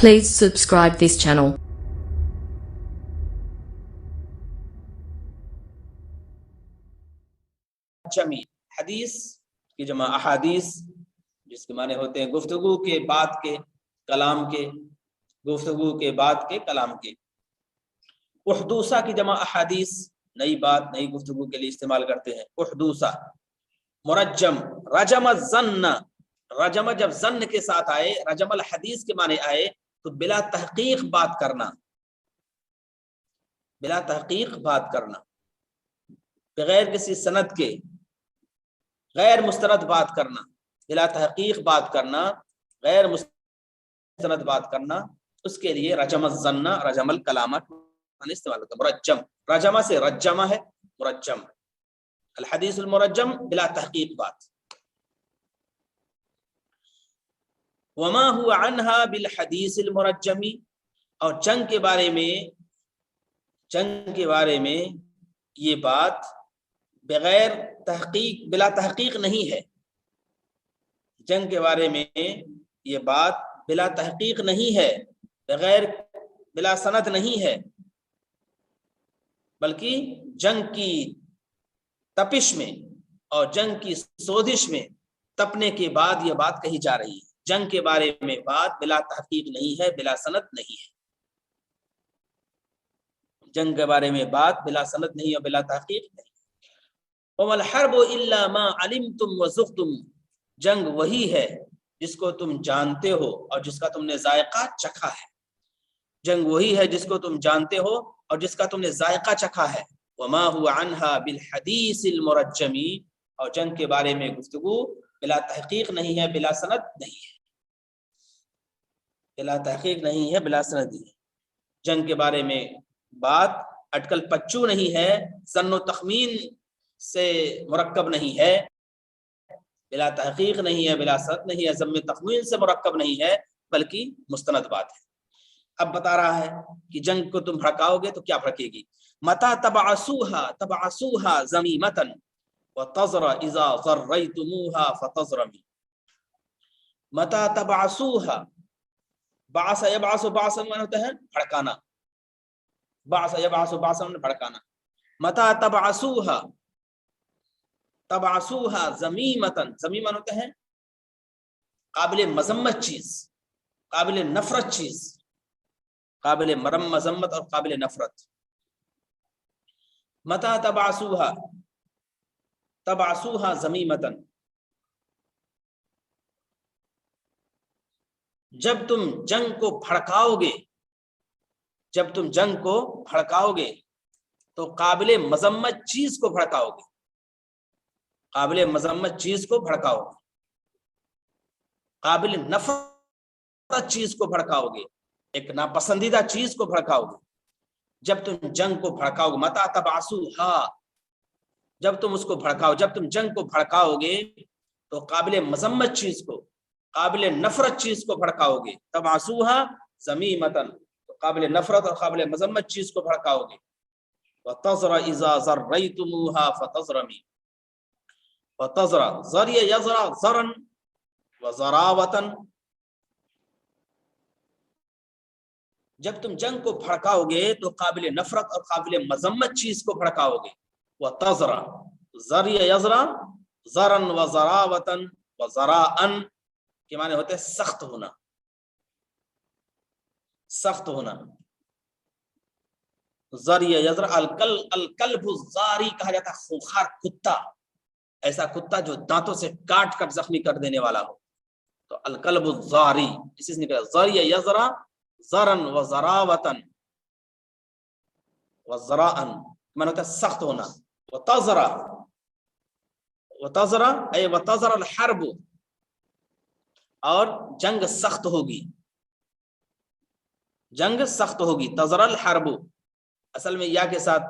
Please subscribe this channel. جمی حدیث کی جمع احادیث، جس کے معنی ہوتے ہیں گفتگو کے بعد کے کلام کے، گفتگو کے بعد کے کلام کے۔ احدوثہ کی جمع احادیث، نئی بات نئی گفتگو کے لیے استعمال کرتے ہیں احدوثہ۔ مرجم، رجم الظن، رجم جب ظن کے ساتھ آئے، رجم الحدیث کے معنی آئے تو بلا تحقیق بات کرنا، بلا تحقیق بات کرنا، بغیر کسی سند کے، غیر مستند بات کرنا، بلا تحقیق بات کرنا، غیر مستند بات کرنا، اس کے لیے رجم الظن، رجم الکلامت استعمال ہوتا ہے۔ مرجم، رجمہ سے رجمہ ہے، مرجم، الحدیث المرجم، بلا تحقیق بات۔ وما هو عنها بالحدیث المرجم، اور جنگ کے بارے میں، جنگ کے بارے میں یہ بات بغیر تحقیق، بلا تحقیق نہیں ہے، جنگ کے بارے میں یہ بات بلا تحقیق نہیں ہے، بغیر بلا سند نہیں ہے، بلکہ جنگ کی تپش میں اور جنگ کی سوزش میں تپنے کے بعد یہ بات کہی جا رہی ہے۔ جنگ کے بارے میں بات بلا تحقیق نہیں ہے، بلا سند نہیں ہے، جنگ کے بارے میں بات بلا سند نہیں اور بلا تحقیق نہیں۔ وَمَا الْحَرْبُ إِلَّا مَا عَلِمْتُمْ وَذُقْتُمْ، جنگ وہی ہے جس کو تم جانتے ہو اور جس کا تم نے ذائقہ چکھا ہے، جنگ وہی ہے جس کو تم جانتے ہو اور جس کا تم نے ذائقہ چکھا ہے۔ وَمَا هُوَ عَنْهَا بِالْحَدِيثِ الْمُرَجَّمِ، اور جنگ کے بارے میں گفتگو بلا تحقیق نہیں ہے، بلا سند نہیں ہے، بلا تحقیق نہیں ہے، بلا سند نہیں ہے۔ جنگ کے بارے میں بات اٹکل پچو نہیں ہے، ظن و تخمین سے مرکب نہیں ہے، بلا تحقیق نہیں ہے، بلا سند نہیں ہے، ضم تخمین سے مرکب نہیں ہے، بلکہ مستند بات ہے۔ اب بتا رہا ہے کہ جنگ کو تم بھڑکاؤ گے تو کیا بھڑکے گی۔ متا تبعثوها تبعثوها ذمیمۃ وتزر اذا ضریتموها فتزرمی، متا تبعثوها، بعث یبعث بعثا معنی ہوتا ہے بھڑکانا، بعث یبعث بعثا معنی بھڑکانا۔ متا تبعثوها، تبعثوها ذمیمۃ، ذمیمہ ہوتا ہے قابل مذمت چیز، قابل نفرت چیز، قابل مذمت اور قابل نفرت۔ متا تبعثوها، تبعثوها ذمیمۃ، جب تم جنگ کو بھڑکاؤ گے، جب تم جنگ کو بھڑکاؤ گے تو قابل مذمت چیز کو بھڑکاؤ گے، قابل مذمت چیز کو بھڑکاؤ گے، قابل نفرت چیز کو بھڑکاؤ گے، ایک ناپسندیدہ چیز کو بھڑکاؤ گے جب تم جنگ کو بھڑکاؤ گے۔ متا تبعثوها، جب تم اس کو بھڑکاؤ، جب تم جنگ کو بھڑکاؤ گے تو قابل مذمت چیز کو، قابل نفرت چیز کو بھڑکاؤ گے۔ تبعثوها ذمیمۃ، قابل نفرت اور قابل مذمت چیز کو بھڑکاؤ گے۔ وتزر اذا ضریتموها فتزرمی، وتزر، زری یزرا زرا وزراوتا، جب تم جنگ کو بھڑکاؤ گے تو قابل نفرت اور قابل مذمت چیز کو بھڑکاؤ گے۔ وتزر، زری یزرا زرا وزراوتا، وزراء کے معنی ہوتے ہیں سخت ہونا، سخت ہونا۔ زری یزرا، الکلب الزاری کہا جاتا ہے خوخار کتا، ایسا کتا جو دانتوں سے کاٹ کر زخمی کر دینے والا ہو، تو الکلب الزاری اسی سے نکلا۔ زری یزرا زرا وزراوتا وزراء، معنی ہوتا ہے سخت ہونا۔ وتزر، وتزر اے وتزر الحرب، اور جنگ سخت ہوگی، جنگ سخت ہوگی۔ تزر الحرب، اصل میں یا کے ساتھ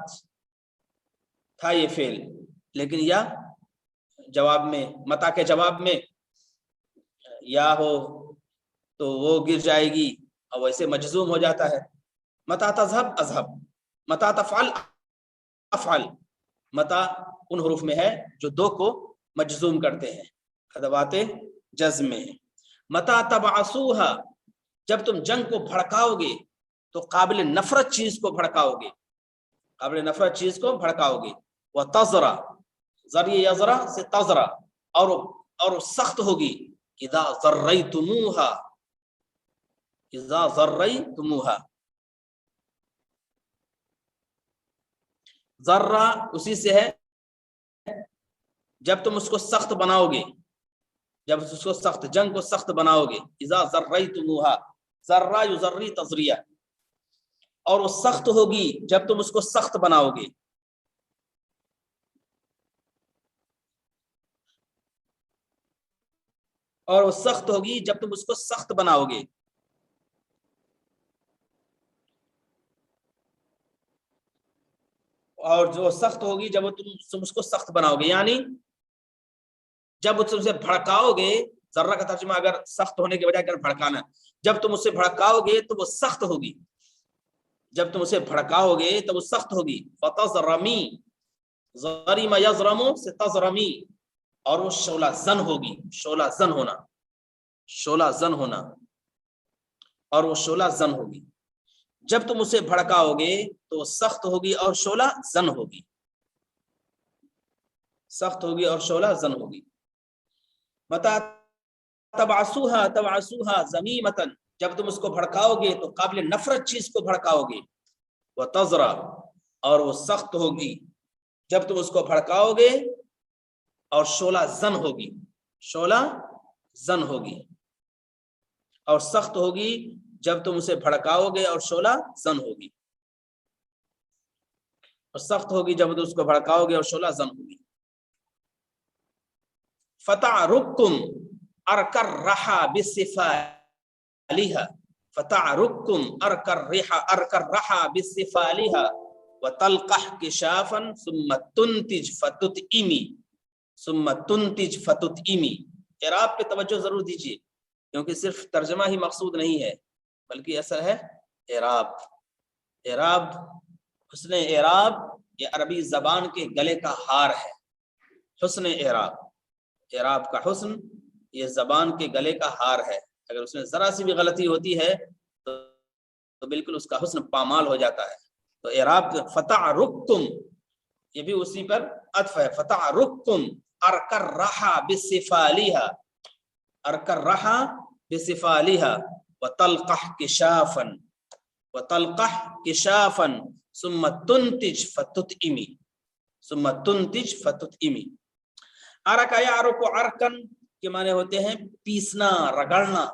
تھا یہ فعل، لیکن یا جواب میں، متا کے جواب میں یا ہو تو وہ گر جائے گی اور ویسے مجزوم ہو جاتا ہے۔ متا تذهب اذهب، متا تفعل افعل، متا ان حروف میں ہے جو دو کو مجزوم کرتے ہیں، ادوات جزم میں ہے۔ متا تبعثوها، جب تم جنگ کو بھڑکاؤ گے تو قابل نفرت چیز کو بھڑکاؤ گے، قابل نفرت چیز کو بھڑکاؤ گے. وہ تذرا، ذریعہ یذرا سے تذرا، اور وہ سخت ہوگی. اذا ذریتموہا، اذا ذریتموہا، ذرہ اسی سے ہے جب تم اس کو سخت بناؤ گے، جب اس کو سخت، جنگ کو سخت بناؤ گے. اذا ذریتموہا، ذرہ یذری تذریہ، اور وہ سخت ہوگی جب تم اس کو سخت بناؤ گے. اور وہ سخت ہوگی جب تم اس کو سخت بناؤ گے. اور جو سخت ہوگی جب تم اس کو سخت بناؤ گے، یعنی جب تم اسے بھڑکاؤ گے. ذرہ کا ترجمہ اگر سخت ہونے کے بجائے اگر بھڑکانا، جب تم اسے بھڑکاؤ گے تو وہ سخت ہوگی، جب تم اسے بھڑکاؤ گے تو وہ سخت ہوگی. فتذرمی، ضرم یضرم سے تذرمی، اور وہ شعلہ زن ہوگی. شعلہ زن ہونا، شعلہ زن ہونا، اور وہ شعلہ زن ہوگی. جب تم اسے بھڑکاؤ گے تو وہ سخت ہوگی اور شعلہ زن ہوگی، سخت ہوگی اور شعلہ زن ہوگی. متا تبعثوها تبعثوها ذمیمۃ، جب تم اس کو بھڑکاؤ گے تو قابل نفرت چیز کو بھڑکاؤ گے. وتذرا، اور وہ سخت ہوگی جب تم اس کو بھڑکاؤ گے اور شعلہ زن ہوگی، شعلہ زن ہوگی، اور سخت ہوگی جب تم اسے بھڑکاؤ گے اور شعلہ زن ہوگی، اور سخت ہوگی جب تم اس کو بھڑکاؤ گے اور شعلہ زن ہوگی. فتعرکم ارکر رحا بصفالها، فتعرکم ارکر رحا بصفالها وتلقح کشافا ثم تنتج فتتئمی، ثم تنتج فتتئمی. اعراب پہ توجہ ضرور دیجیے، کیونکہ صرف ترجمہ ہی مقصود نہیں ہے بلکہ اثر ہے اعراب. اعراب، حسن اعراب یہ عربی زبان کے گلے کا ہار ہے. حسن اعراب، اعراب کا حسن یہ زبان کے گلے کا ہار ہے. اگر اس میں ذرا سی بھی غلطی ہوتی ہے تو بالکل اس کا حسن پامال ہو جاتا ہے. تو اعراب فتعرکم یہ بھی اسی پر عطف ہے. فتعرکم ارکر رحا بصفالها، ارکر رحا بصفالها وتلقح کشافا، وتلقح کشافا ثم تنتج فتتئمی، ثم تنتج فتتئمی. ارکا یعرق عرقن کے معنی ہوتے ہیں پیسنا، رگڑنا،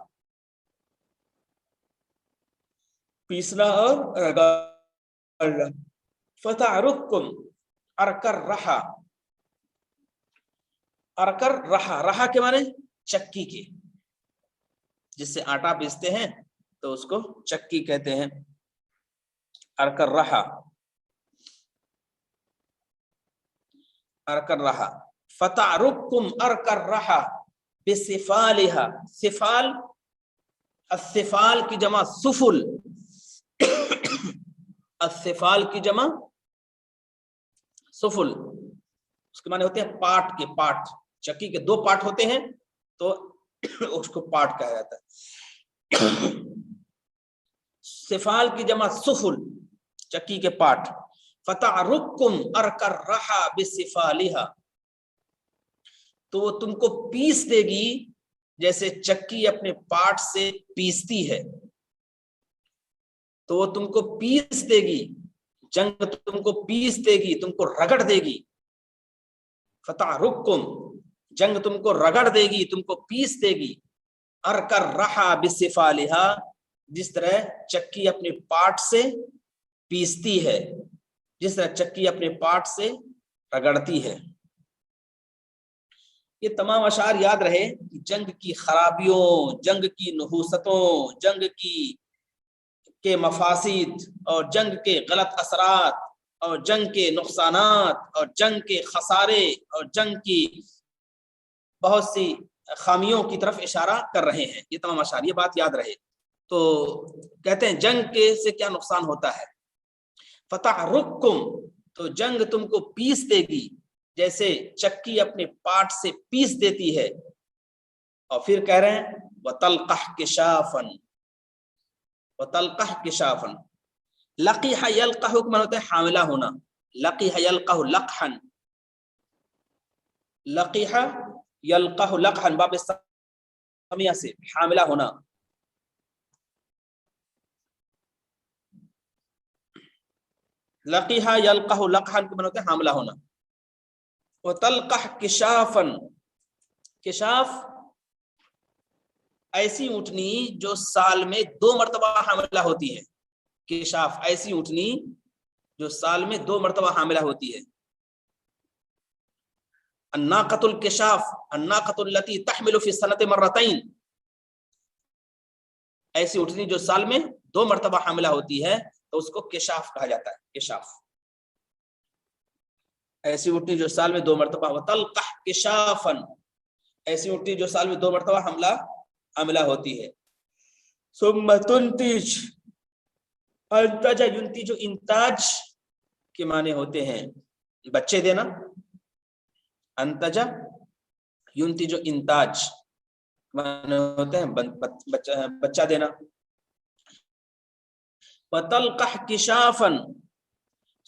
پیسنا اور رگڑنا. فتعرکم ارکر رحا، ارکر رحا، رحا کے معنی چکی کے، جس سے آٹا پیستے ہیں تو اس کو چکی کہتے ہیں. ارکر رحا، ارکر رحا. فتعرکم ارکر رحا بصفالها، صفال، الصفال کی جمع سفل، الصفال کی جمع سفل، اس کے معنی ہوتے ہیں پاٹ کے. پاٹ، چکی کے دو پاٹ ہوتے ہیں تو اس کو پاٹ کہا جاتا ہے. صفال کی جمع سفل، چکی کے پاٹ. فتعرکم ارکر رحا بصفالها، تو وہ تم کو پیس دے گی جیسے چکی اپنے پاٹ سے پیستی ہے، تو وہ تم کو پیس دے گی. جنگ تم کو پیس دے گی، تم کو رگڑ دے گی. فتعرکم، جنگ تم کو رگڑ دے گی، تم کو پیس دے گی. ارکر رحا بصفالها، جس طرح چکی اپنے پاٹ سے پیستی ہے، جس طرح چکی اپنے پاٹ سے رگڑتی ہے. یہ تمام اشعار یاد رہے کہ جنگ کی خرابیوں، جنگ کی نحوستوں، جنگ کے مفاسد اور جنگ کے غلط اثرات اور جنگ کے نقصانات اور جنگ کے خسارے اور جنگ کی بہت سی خامیوں کی طرف اشارہ کر رہے ہیں. یہ تمام اشعار، یہ بات یاد رہے. تو کہتے ہیں جنگ کے سے کیا نقصان ہوتا ہے. فتعرکم، تو جنگ تم کو پیس دے گی جیسے چکی اپنے پاٹ سے پیس دیتی ہے. اور پھر کہہ رہے ہیں وَتَلْقَحْ كِشَافًا، وتلقح کشافا. لقیح یلقح کا معنی ہوتا ہے حاملہ ہونا. لقیح یلقح لقحا. لقیح یلقح لقحا باب سمیہ سے حاملہ ہونا. لقیح یلقح لقحا کا معنی ہوتا ہے حاملہ ہونا. وتلقح کشافا. کشاف ایسی اونٹنی جو سال میں 2 مرتبہ حاملہ ہوتی ہے. کشاف ایسی اونٹنی جو سال میں 2 مرتبہ حاملہ ہوتی ہے. الناقۃ الکشاف الناقۃ التي تحمل في السنة مرتين. ایسی اونٹنی جو سال میں 2 مرتبہ حاملہ ہوتی ہے تو اس کو کشاف کہا جاتا ہے. کشاف ایسی اونٹنی جو سال میں 2 مرتبہ. وتلقح کشافا. ایسی اونٹنی جو سال میں 2 مرتبہ حاملہ ہوتی ہے. ثم تنتج. انتج ينتج انتاج کے معنی ہوتے ہیں بچے دینا. انتج ينتج انتاج معنی ہوتے ہیں بچہ دینا. وتلقح کشافا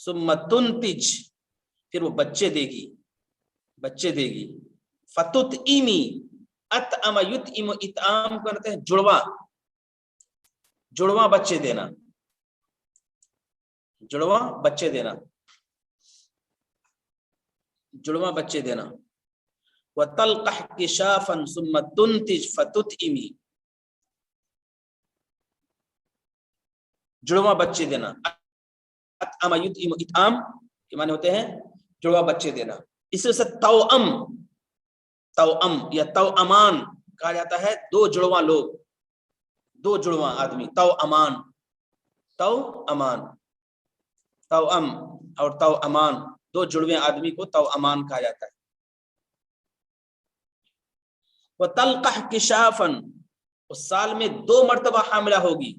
ثم تنتج. پھر وہ بچے دے گی. فتطعمی. اطعم یطعم اطعام کرتے ہیں جڑواں بچے دینا. جڑواں بچے دینا. وتلقح کشافا ثم تنتج فتطعمی. جڑواں بچے دینا. اطعم یطعم اطعام کے معنی ہوتے ہیں جڑواں بچے دینا. اس سے توأم یا توأمان کہا جاتا ہے 2 جڑواں لوگ، 2 جڑواں آدمی. توأمان توأم اور توأمان 2 جڑوے آدمی کو توأمان کہا جاتا ہے. وتلقح کشافا. سال میں 2 مرتبہ حاملہ ہوگی.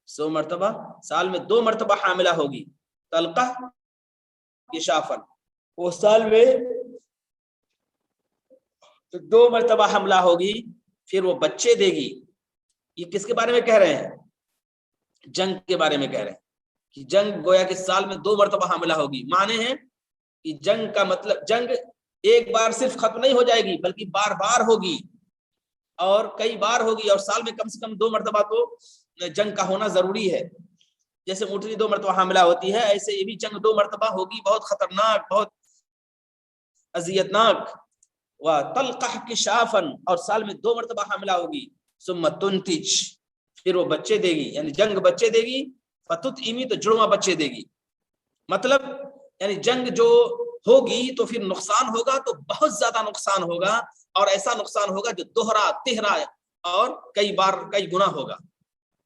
سال میں 2 مرتبہ حاملہ ہوگی. تلقح کشافا. وہ سال میں 2 مرتبہ حملہ ہوگی. پھر وہ بچے دے گی. یہ کس کے بارے میں کہہ رہے ہیں؟ جنگ کے بارے میں کہہ رہے ہیں کہ جنگ گویا کہ سال میں 2 مرتبہ حاملہ ہوگی. معنی ہے کہ جنگ کا مطلب جنگ ایک بار صرف ختم نہیں ہو جائے گی بلکہ بار بار ہوگی اور کئی بار ہوگی. اور سال میں کم سے کم 2 مرتبہ تو جنگ کا ہونا ضروری ہے. جیسے اونٹنی 2 مرتبہ حاملہ ہوتی ہے ایسے یہ بھی جنگ 2 مرتبہ ہوگی. بہت خطرناک، بہت اذیتناک. وتلقح کشافا. اور سال میں 2 مرتبہ حاملہ ہوگی. ثم تنتج. پھر وہ بچے دے گی یعنی جنگ بچے دے گی. فتطعمی تو جڑواں بچے دے گی. مطلب یعنی جنگ جو ہوگی تو پھر نقصان ہوگا تو بہت زیادہ نقصان ہوگا اور ایسا نقصان ہوگا جو دوہرا تہرا اور کئی گنا ہوگا،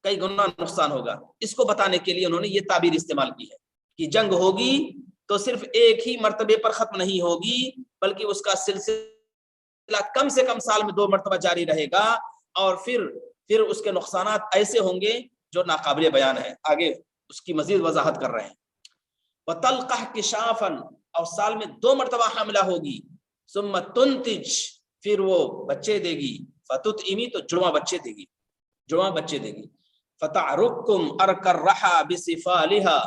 کئی گنا نقصان ہوگا. اس کو بتانے کے لیے انہوں نے یہ تعبیر استعمال کی ہے کہ جنگ ہوگی تو صرف ایک ہی مرتبے پر ختم نہیں ہوگی بلکہ اس کا سلسلہ کم سے کم سال میں 2 مرتبہ جاری رہے گا. اور پھر اس کے نقصانات ایسے ہوں گے جو ناقابل بیان ہے. آگے اس کی مزید وضاحت کر رہے ہیں. وتلقح کشافا. اور سال میں 2 مرتبہ حاملہ ہوگی. ثم تنتج. پھر وہ بچے دے گی. فتطعمی تو جڑواں بچے دے گی. فتعرکم ارک الرحى بسفالها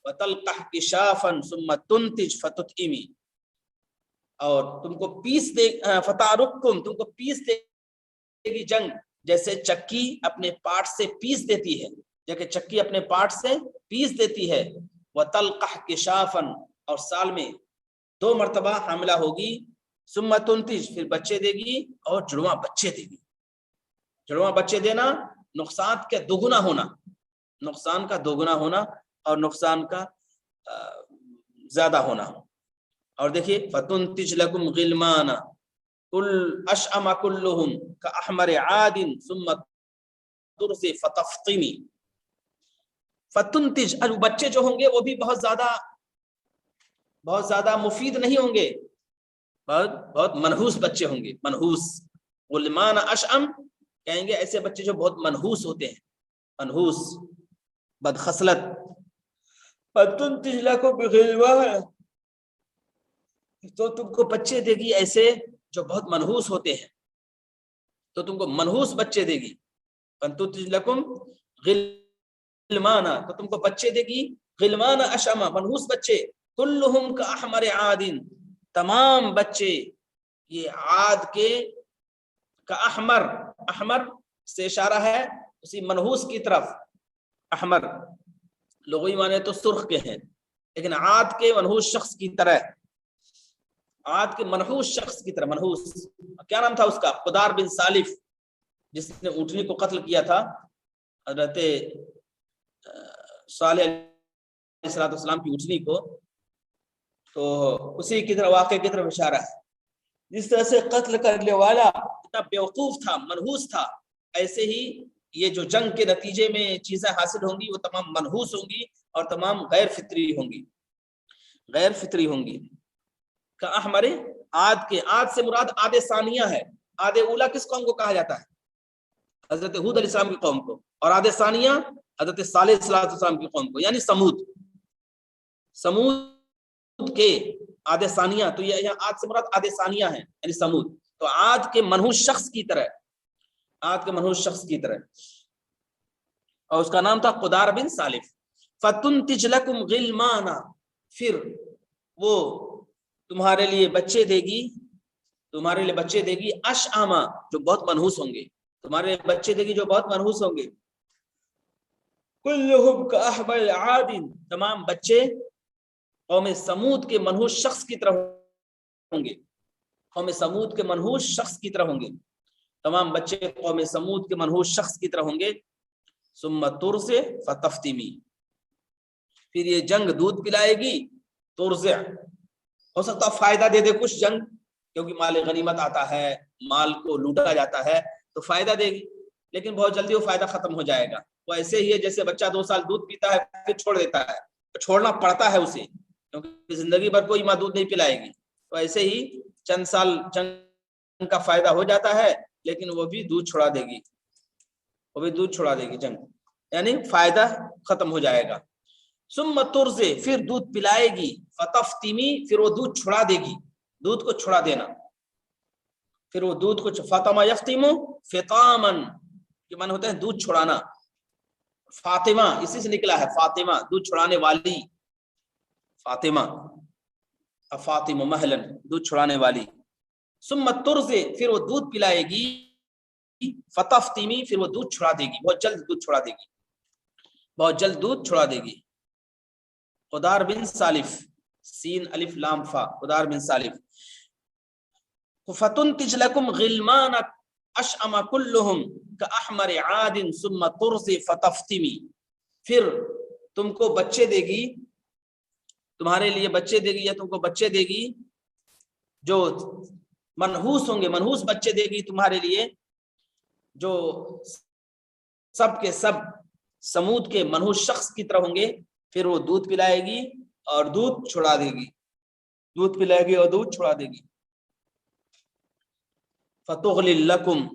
وتلقح کشافا ثم تنتج فتطعمی. اور تم کو پیس دے فتعرکم تم کو پیس دے گی جنگ جیسے چکی اپنے پاٹ سے پیس دیتی ہے. وتلقح کشافا. اور سال میں 2 مرتبہ حاملہ ہوگی. ثم تنتج. پھر بچے دے گی اور جڑواں بچے دے گی. جڑواں بچے دینا نقصان کا دوگنا ہونا اور نقصان کا زیادہ ہونا. اور دیکھیے فتنتج لکم غلمانا کل اشعم کلہم کاحمر عاد ثم ترس فتفطمی. فتنتج. بچے جو ہوں گے وہ بھی بہت زیادہ مفید نہیں ہوں گے. بہت منحوس بچے ہوں گے. منحوس غلمان اشعم کہیں گے ایسے بچے جو بہت منحوس ہوتے ہیں، منحوس بدخصلت. فتنتج لکم غلمانا. تو تم کو بچے دے گی ایسے جو بہت منحوس ہوتے ہیں، تو تم کو منحوس بچے دے گی. فتنتج لکم غلمانا تو تم کو بچے دے گی، غلمان اشما منحوس بچے، کلہم کا احمر عادن تمام بچے یہ عاد کے کا احمر، احمر سے اشارہ ہے اسی منحوس کی طرف، احمر لغوی معنی تو سرخ کے ہیں، لیکن عاد کے منحوس شخص کی طرح، عاد کے منحوس شخص کی طرح، منحوس کیا نام تھا اس کا؟ قدار بن سالف، جس نے اونٹنی کو قتل کیا تھا حضرت صالح علیہ السلام کی اونٹنی کو، تو اسی کی طرح واقعے کی طرف اشارہ ہے، جس طرح سے قتل کرنے والا اتنا بیوقوف تھا، منحوس تھا، ایسے ہی یہ جو جنگ کے نتیجے میں چیزیں حاصل ہوں گی وہ تمام منحوس ہوں گی اور تمام غیر فطری ہوں گی، غیر فطری ہوں گی۔ کا احمر عاد کے، عاد سے مراد عاد ثانیہ ہے، عاد اولا کس قوم کو کہا جاتا ہے؟ حضرت ہود علیہ السلام کی قوم کو، اور عاد ثانیہ حضرت صالح علیہ السلام کی قوم کو، یعنی سمود، سمود کے عاد ثانیہ، تو یہ یہاں عاد سے مراد عاد ثانیہ ہے یعنی سمود، تو عاد کے منحوس شخص کی طرح، عاد کے منحوس شخص کی طرح، اور اس کا نام تھا قدار بن سالف۔ فتنتج لکم غلمانا پھر وہ تمہارے لیے بچے دے گی، تمہارے لیے بچے دے گی اشعما جو بہت منحوس ہوں گے، تمہارے لیے بچے دے گی جو بہت منحوس ہوں گے، کلہم کاحمر عاد تمام بچے قوم سمود کے منحوس شخص کی طرح ہوں گے، قوم سمود کے منحوس شخص کی طرح ہوں گے، تمام بچے قوم سمود کے منحوس شخص کی طرح ہوں گے۔ ثم ترضع فتفتمی پھر یہ جنگ دودھ پلائے گی، ترضع ہو سکتا فائدہ دے دے کچھ جنگ، کیونکہ مال غنیمت آتا ہے، مال کو لوٹا جاتا ہے تو فائدہ دے گی، لیکن بہت جلدی وہ فائدہ ختم ہو جائے گا۔ وہ ایسے ہی ہے جیسے بچہ 2 سال دودھ پیتا ہے پھر چھوڑ دیتا ہے، چھوڑنا پڑتا ہے اسے کیونکہ زندگی بھر کوئی ماں دودھ نہیں پلائے گی، تو ایسے ہی چند سال جنگ کا فائدہ ہو جاتا ہے لیکن وہ بھی دودھ چھڑا دے گی، وہ بھی دودھ چھڑا دے گی، جنگ یعنی فائدہ ختم ہو جائے گا۔ ثم ترضع پھر دودھ پلائے گی، فتفتمی پھر وہ دودھ چھڑا دے گی، دودھ کو چھڑا دینا، پھر وہ دودھ کو فاطمہ یفتم فطاما کے معنی ہوتا ہے دودھ چھڑانا، فاطمہ اسی سے نکلا ہے، فاطمہ دودھ چھڑانے والی، فاطمہ فاطمہ مہلن دودھ چھڑانے والی۔ ثم ترضع پھر وہ دودھ پلائے گی، فتفتمی پھر وہ دودھ چھڑا دے گی، بہت جلد دودھ چھڑا دے گی، بہت جلد دودھ چھڑا دے گی۔ قدار بن سالف، سین الف لام فا، قدار بن سالف۔ فتنتج لکم غلمان اشعم کلہم کاحمر عاد ثم ترضع فتفتمی پھر تم کو بچے دے گی، تمہارے لیے بچے دے گی یا تم کو بچے دے گی جو منحوس ہوں گے، منحوس بچے دے گی تمہارے لیے جو سب کے سب سمود کے منحوس شخص کی طرح ہوں گے، پھر وہ دودھ پلائے گی اور دودھ چھڑا دے گی، دودھ پلائے گی اور دودھ چھڑا دے گی۔ فتغلی لکم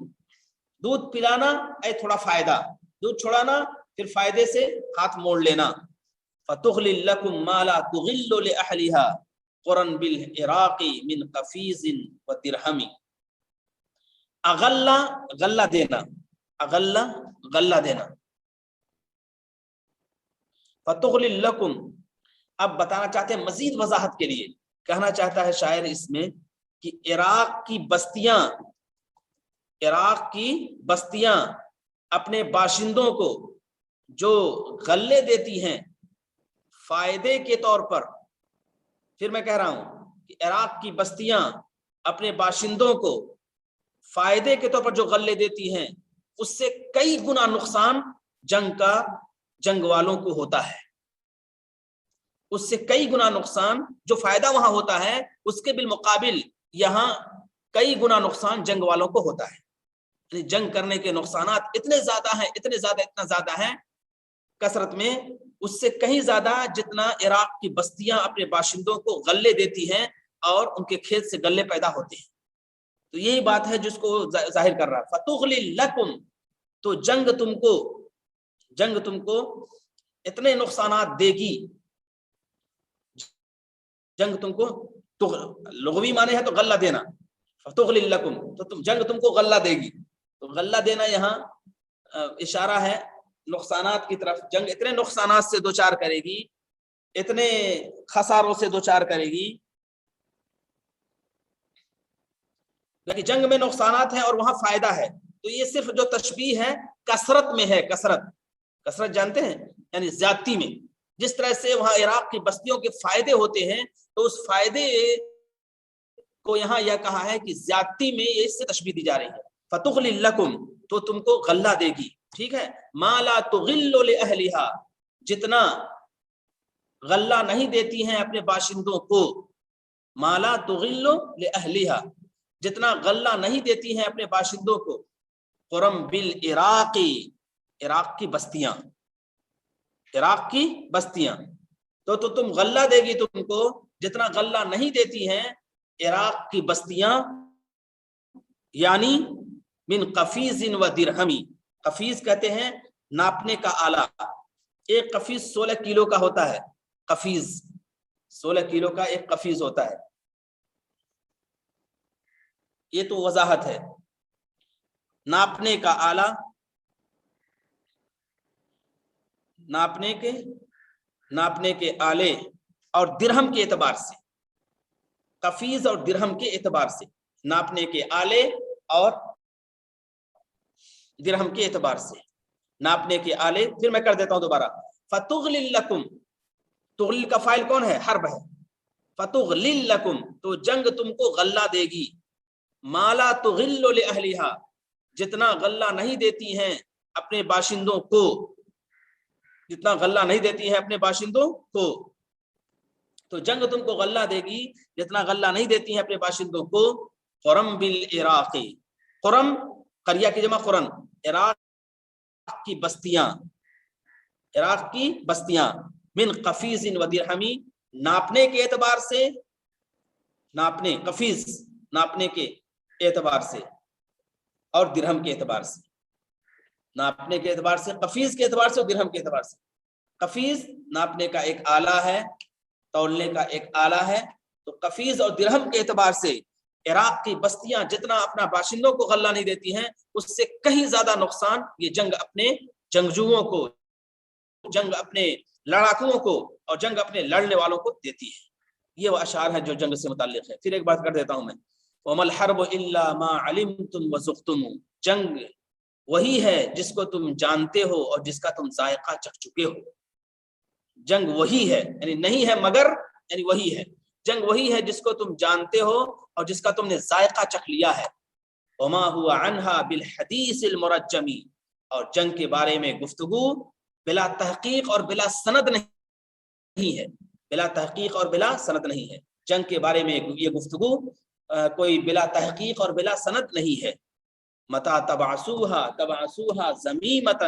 دودھ پلانا اے تھوڑا فائدہ، دودھ چھڑانا پھر فائدے سے ہاتھ موڑ لینا۔ فتغلی لکم ما لا تغل لأہلها قرن بالعراق من قفیز و درہم۔ اغلہ غلہ دینا، اغلہ غلہ دینا، فتغلی لکم اب بتانا چاہتے ہیں مزید وضاحت کے لیے، کہنا چاہتا ہے شاعر اس میں کہ عراق کی بستیاں، عراق کی بستیاں اپنے باشندوں کو جو غلے دیتی ہیں فائدے کے طور پر، پھر میں کہہ رہا ہوں کہ عراق کی بستیاں اپنے باشندوں کو فائدے کے طور پر جو غلے دیتی ہیں اس سے کئی گنا نقصان جنگ کا جنگ والوں کو ہوتا ہے، اس سے کئی گنا نقصان، جو فائدہ وہاں ہوتا ہے اس کے بالمقابل یہاں کئی گنا نقصان جنگ والوں کو ہوتا ہے، یعنی جنگ کرنے کے نقصانات اتنے زیادہ ہیں، اتنا زیادہ ہیں کثرت میں، اس سے کہیں زیادہ جتنا عراق کی بستیاں اپنے باشندوں کو غلے دیتی ہیں اور ان کے کھیت سے غلے پیدا ہوتے ہیں۔ تو یہی بات ہے جس کو ظاہر کر رہا ہے، فتغلی لکم تو جنگ تم کو اتنے نقصانات دے گی، جنگ تم کو لغوی معنی ہے تو غلہ دینا، فتغلی لکم تو جنگ تم کو غلہ دے گی، تو غلہ دینا یہاں اشارہ ہے نقصانات کی طرف، جنگ اتنے نقصانات سے دوچار کرے گی، اتنے خساروں سے دوچار کرے گی، لیکن جنگ میں نقصانات ہیں اور وہاں فائدہ ہے. تو یہ صرف جو تشبیہ ہے کثرت میں ہے. کثرت جانتے ہیں یعنی زیادتی میں. جس طرح سے وہاں عراق کی بستیوں کے فائدے ہوتے ہیں تو اس فائدے کو یہاں یہ کہا ہے کہ زیادتی میں اس سے تشبیہ دی جا رہی ہے. فتغل لکم، تو تم کو غلہ دے گی. ٹھیک ہے. ما لا تغل لأہلہا، جتنا غلہ نہیں دیتی ہیں اپنے باشندوں کو. ما لا تغل لأہلہا، جتنا غلہ نہیں دیتی ہیں اپنے باشندوں کو. قرم بالعراقی، عراق کی بستیاں، عراق کی بستیاں. تو تم غلہ دے گی تم کو جتنا غلہ نہیں دیتی ہیں عراق کی بستیاں. یعنی من قفیز و درہمی. قفیز کہتے ہیں ناپنے کا آلہ. ایک قفیز 16 کلو کا ہوتا ہے. قفیز 16 کلو کا ایک قفیز ہوتا ہے. یہ تو وضاحت ہے. ناپنے کا آلہ، ناپنے کے آلے اور درہم کے اعتبار سے، قفیز اور درہم کے اعتبار سے، ناپنے کے آلے اور درہم کے اعتبار سے. ناپنے کے آلے، پھر میں کر دیتا ہوں دوبارہ. فتغلل لکم، تغلل کا فاعل کون ہے؟ حرب ہے. فتغلل لکم، تو جنگ تم کو غلہ دے گی. ما لا تغل لأہلہا، جتنا غلہ نہیں دیتی ہیں اپنے باشندوں کو، جتنا غلہ نہیں دیتی ہیں اپنے باشندوں کو. تو جنگ تم کو غلہ دے گی جتنا غلہ نہیں دیتی ہیں اپنے باشندوں کو. قرم بالعراق، قرم قریہ کی جمع قرن، عراق کی بستیاں، عراق کی بستیاں. من قفیز و درہمی، ناپنے کے اعتبار سے، ناپنے، قفیز ناپنے کے اعتبار سے اور درہم کے اعتبار سے. ناپنے کے اعتبار سے، قفیز کے اعتبار سے اور درہم کے اعتبار سے. قفیز ناپنے کا ایک آلہ ہے، تولنے کا ایک آلہ ہے. تو قفیز اور درہم کے اعتبار سے عراق کی بستیاں جتنا اپنا باشندوں کو غلہ نہیں دیتی ہیں اس سے کہیں زیادہ نقصان یہ جنگ اپنے جنگجوؤں کو، جنگ اپنے لڑاکوؤں کو اور جنگ اپنے لڑنے والوں کو دیتی ہے. یہ وہ اشعار ہیں جو جنگ سے متعلق ہے. پھر ایک بات کر دیتا ہوں میں. وَمَا الْحَرْبُ إِلَّا مَا عَلِمْتُمْ وَذُقْتُمْ، جنگ وہی ہے جس کو تم جانتے ہو اور جس کا تم ذائقہ چکھ چکے ہو. جنگ وہی ہے یعنی نہیں ہے مگر، یعنی وہی ہے. جنگ وہی ہے جس کو تم جانتے ہو اور جس کا تم نے ذائقہ چکھ لیا ہے. وَمَا هُوَ عَنْهَا بِالْحَدِيثِ الْمُرَجَّمِ، اور جنگ کے بارے میں گفتگو بلا تحقیق اور بلا سند نہیں ہے. بلا تحقیق اور بلا سند نہیں ہے. جنگ کے بارے میں یہ گفتگو کوئی بلا تحقیق اور بلا سند نہیں ہے. متا تبعثوها ذمیمۃ،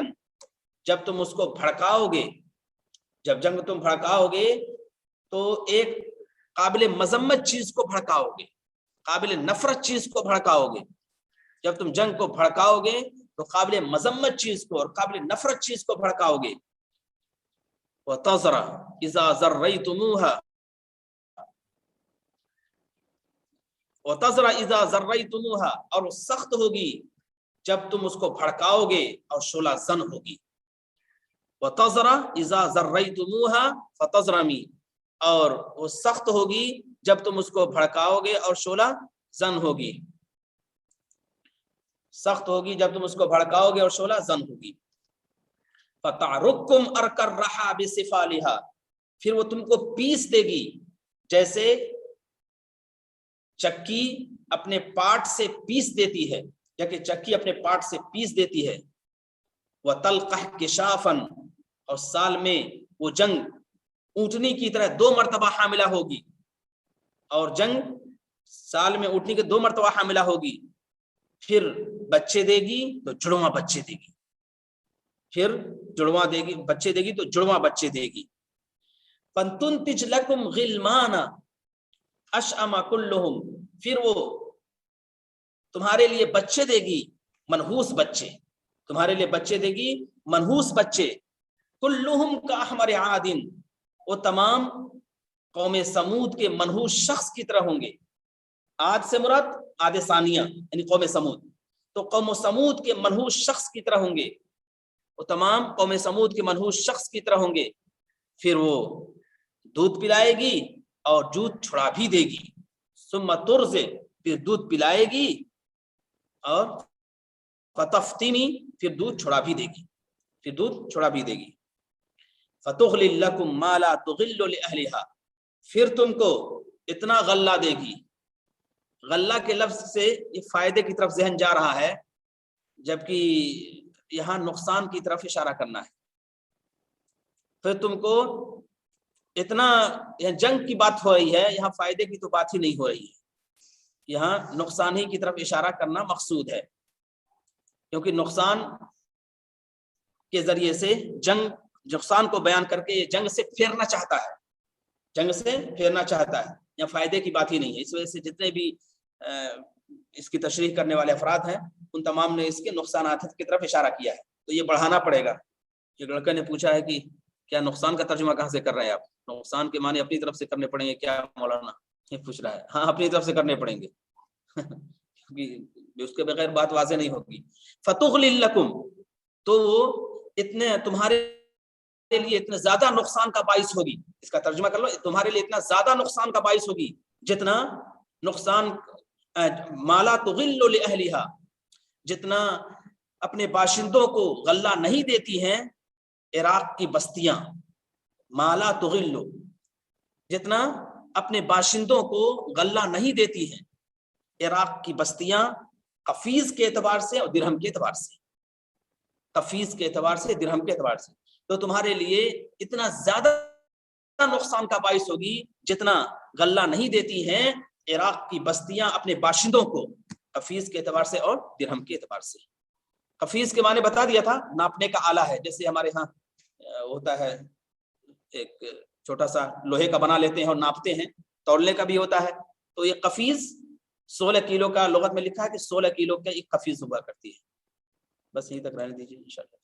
جب تم اس کو بھڑکاؤ گے، جب جنگ تم بھڑکاؤ گے تو ایک قابل مذمت چیز کو بھڑکاؤ گے، قابل نفرت چیز کو بھڑکاؤ گے. جب تم جنگ کو بھڑکاؤ گے تو قابل مذمت چیز کو اور قابل نفرت چیز کو بھڑکاؤ گے. وَتَزْرَ إِذَا زَرَّيْتُمُوهَا، وَتَزْرَ إِذَا زَرَّيْتُمُوهَا، اور سخت ہوگی جب تم اس کو بھڑکاؤ گے اور شعلہ زن ہوگی. وَتَزْرَ إِذَا زَرَّيْتُمُوهَا فَتَزْرَمِي، اور وہ سخت ہوگی جب تم اس کو بھڑکاؤ گے اور شعلہ زن ہوگی. سخت ہوگی جب تم اس کو بھڑکاؤ گے اور شعلہ زن ہوگی. فَتَعْرُكُمْ أَرْكَ الرَّحَى بِصِفَالِهَا، پھر وہ تم کو پیس دے گی جیسے چکی اپنے پاٹ سے پیس دیتی ہے، یا کہ چکی اپنے پاٹ سے پیس دیتی ہے. وَتَلْقَحْ كِشَافًا، اور سال میں وہ جنگ اونٹنی کی طرح 2 مرتبہ حاملہ ہوگی، اور جنگ سال میں اونٹنی کے 2 مرتبہ حاملہ ہوگی. پھر بچے دے گی تو جڑواں بچے دے گی، پھر جڑواں دے گی، بچے دے گی تو جڑواں بچے دے گی. فَتُنْتِجْ لَكُمْ غِلْمَانًا أَشْأَمَ كُلُّهُمْ، پھر وہ تمہارے لیے بچے دے گی، منحوس بچے، تمہارے لیے بچے دے گی منحوس بچے. كُلُّهُمْ كَأَحْمَرِ عَادٍ، وہ تمام قوم سمود کے منحوس شخص کی طرح ہوں گے. عاد سے مراد عاد ثانیہ یعنی قوم سمود، تو قوم سمود کے منحوس شخص کی طرح ہوں گے. وہ تمام قوم سمود کے منحوس شخص کی طرح ہوں گے. پھر وہ دودھ پلائے گی اور دودھ چھڑا بھی دے گی. ثم ترضع، پھر دودھ پلائے گی اور فتفتنی، پھر دودھ چھڑا بھی دے گی. فتغلی لکم ما لا تغل لأہلہا، پھر تم کو اتنا غلہ دے گی. غلہ کے لفظ سے یہ فائدے کی طرف ذہن جا رہا ہے، جبکہ یہاں نقصان کی طرف اشارہ کرنا ہے. پھر تم کو اتنا، یہاں جنگ کی بات ہو رہی ہے، یہاں فائدے کی تو بات ہی نہیں ہو رہی ہے، یہاں نقصان ہی کی طرف اشارہ کرنا مقصود ہے، کیونکہ نقصان کے ذریعے سے نقصان کو بیان کر کے یہ جنگ سے پھیرنا چاہتا ہے، یا فائدے کی بات ہی نہیں ہے. اس وجہ سے جتنے بھی اس کی تشریح کرنے والے افراد ہیں ان تمام نے اس کے نقصانات کی طرف اشارہ کیا ہے. تو یہ بڑھانا پڑے گا. ایک لڑکے نے پوچھا ہے کہ کیا نقصان کا ترجمہ کہاں سے کر رہے ہیں آپ؟ نقصان کے معنی اپنی طرف سے کرنے پڑیں گے کیا مولانا؟ یہ پوچھ رہا ہے. ہاں اپنی طرف سے کرنے پڑیں گے اس کے بغیر بات واضح نہیں ہوگی. فتغلی لکم، تو وہ تمہارے لیے اتنا زیادہ نقصان کا باعث ہوگی. اس کا ترجمہ کر لو، تمہارے لیے اتنا زیادہ نقصان کا باعث ہوگی جتنا نقصان مالا تغل لأہلہا، جتنا اپنے باشندوں کو غلہ نہیں دیتی ہیں عراق کی بستیاں. مالا تغل، جتنا اپنے باشندوں کو غلہ نہیں دیتی ہیں عراق کی بستیاں، قفیز کے اعتبار سے اور درہم کے اعتبار سے. قفیز کے اعتبار سے، درہم کے اعتبار سے، تو تمہارے لیے اتنا زیادہ نقصان کا باعث ہوگی جتنا غلہ نہیں دیتی ہیں عراق کی بستیاں اپنے باشندوں کو، قفیز کے اعتبار سے اور درہم کے اعتبار سے. قفیز کے معنی بتا دیا تھا، ناپنے کا آلہ ہے. جیسے ہمارے ہاں ہوتا ہے ایک چھوٹا سا لوہے کا بنا لیتے ہیں اور ناپتے ہیں، تولنے کا بھی ہوتا ہے. تو یہ قفیز 16 کلو کا لغت میں لکھا ہے کہ 16 کلو کا ایک قفیز ہوا کرتی ہے. بس یہیں تک رہنے دیجیے انشاءاللہ.